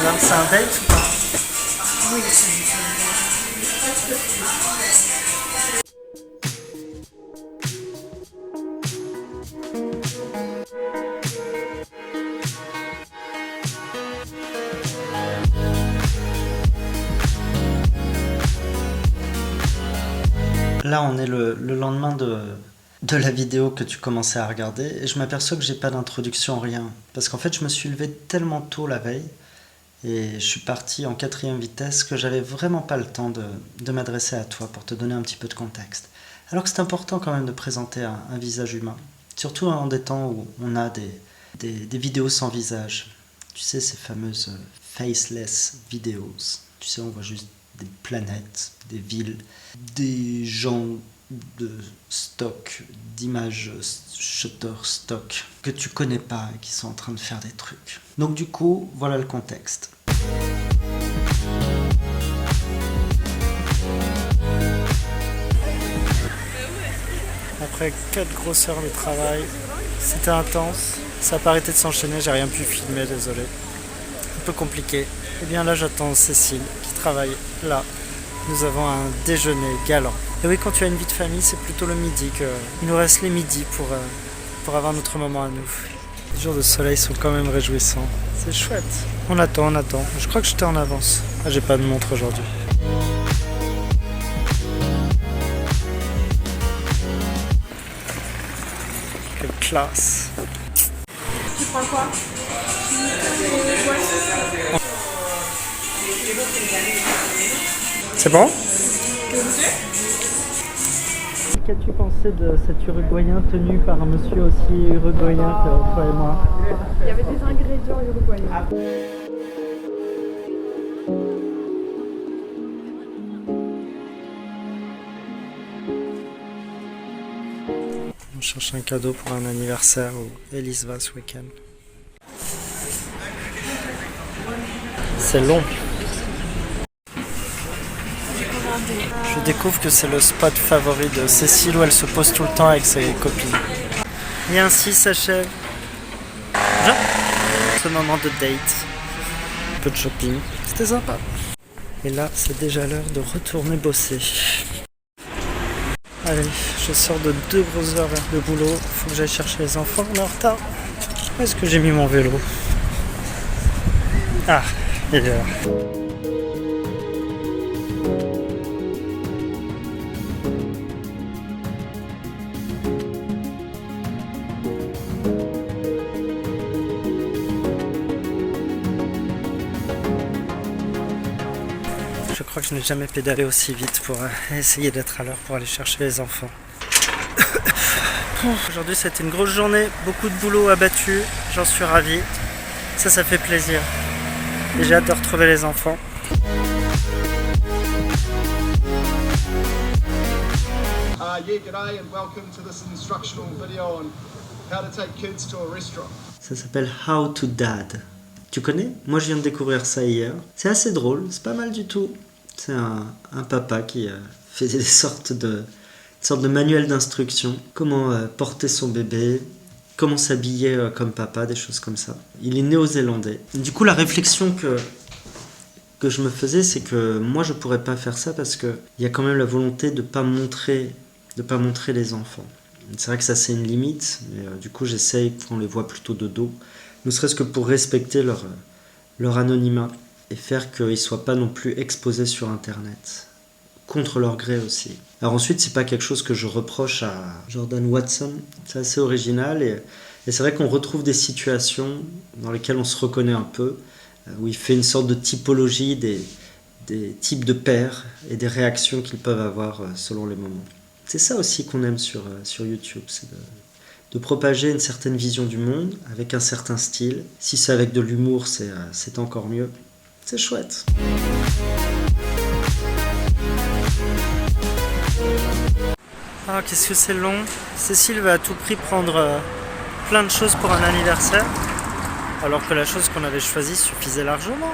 Alors, c'est un date ou pas? Oui, Là, on est le lendemain de la vidéo que tu commençais à regarder et je m'aperçois que j'ai pas d'introduction, rien. Parce qu'en fait, je me suis levé tellement tôt la veille et je suis parti en 4e vitesse que j'avais vraiment pas le temps de m'adresser à toi pour te donner un petit peu de contexte. Alors que c'est important quand même de présenter un visage humain. Surtout en des temps où on a des vidéos sans visage. Tu sais, ces fameuses faceless videos. Tu sais, on voit juste des planètes, des villes, des gens de stock, d'images Shutterstock que tu connais pas et qui sont en train de faire des trucs. Donc du coup, voilà le contexte. Après 4 grosses heures de travail, c'était intense, ça n'a pas arrêté de s'enchaîner, j'ai rien pu filmer, désolé. Un peu compliqué. Et bien là j'attends Cécile qui travaille là. Nous avons un déjeuner galant. Et oui, quand tu as une vie de famille, c'est plutôt le midi il nous reste les midis pour avoir notre moment à nous. Les jours de soleil sont quand même réjouissants. C'est chouette. On attend. Je crois que j'étais en avance. Ah, j'ai pas de montre aujourd'hui. Quelle classe. tu prends quoi? C'est bon? Qu'as-tu pensé de cet Uruguayen tenu par un monsieur aussi uruguayen que toi et moi? Il y avait des ingrédients uruguayens. On cherche un cadeau pour un anniversaire où Elise va ce week-end. C'est long. Je découvre que c'est le spot favori de Cécile où elle se pose tout le temps avec ses copines. Et ainsi s'achève ce moment de date. Un peu de shopping, c'était sympa. Et là, c'est déjà l'heure de retourner bosser. Allez, je sors de 2 grosses heures de boulot. Faut que j'aille chercher les enfants, on est en retard. Où est-ce que j'ai mis mon vélo? Ah, il est là. Je crois que je n'ai jamais pédalé aussi vite pour essayer d'être à l'heure pour aller chercher les enfants. Aujourd'hui c'était une grosse journée, beaucoup de boulot abattu, j'en suis ravi. Ça fait plaisir. Et j'ai hâte de retrouver les enfants. Yeah, g'day and welcome to this instructional video on how to take kids to a restaurant. Ça s'appelle How to Dad. Tu connais? Moi je viens de découvrir ça hier. C'est assez drôle, c'est pas mal du tout. C'est un papa qui fait des sortes de manuels d'instruction. Comment porter son bébé, comment s'habiller comme papa, des choses comme ça. Il est néo-zélandais. Du coup la réflexion que je me faisais, c'est que moi je pourrais pas faire ça parce qu'il y a quand même la volonté de pas montrer les enfants. C'est vrai que ça c'est une limite, mais du coup j'essaye qu'on les voit plutôt de dos. Ne serait-ce que pour respecter leur anonymat et faire qu'ils ne soient pas non plus exposés sur Internet, contre leur gré aussi. Alors ensuite, c'est pas quelque chose que je reproche à Jordan Watson, c'est assez original et c'est vrai qu'on retrouve des situations dans lesquelles on se reconnaît un peu, où il fait une sorte de typologie des types de pères et des réactions qu'ils peuvent avoir selon les moments. C'est ça aussi qu'on aime sur YouTube, c'est de propager une certaine vision du monde avec un certain style. Si c'est avec de l'humour, c'est encore mieux. C'est chouette. Ah, qu'est-ce que c'est long. Cécile va à tout prix prendre plein de choses pour un anniversaire, alors que la chose qu'on avait choisie suffisait largement.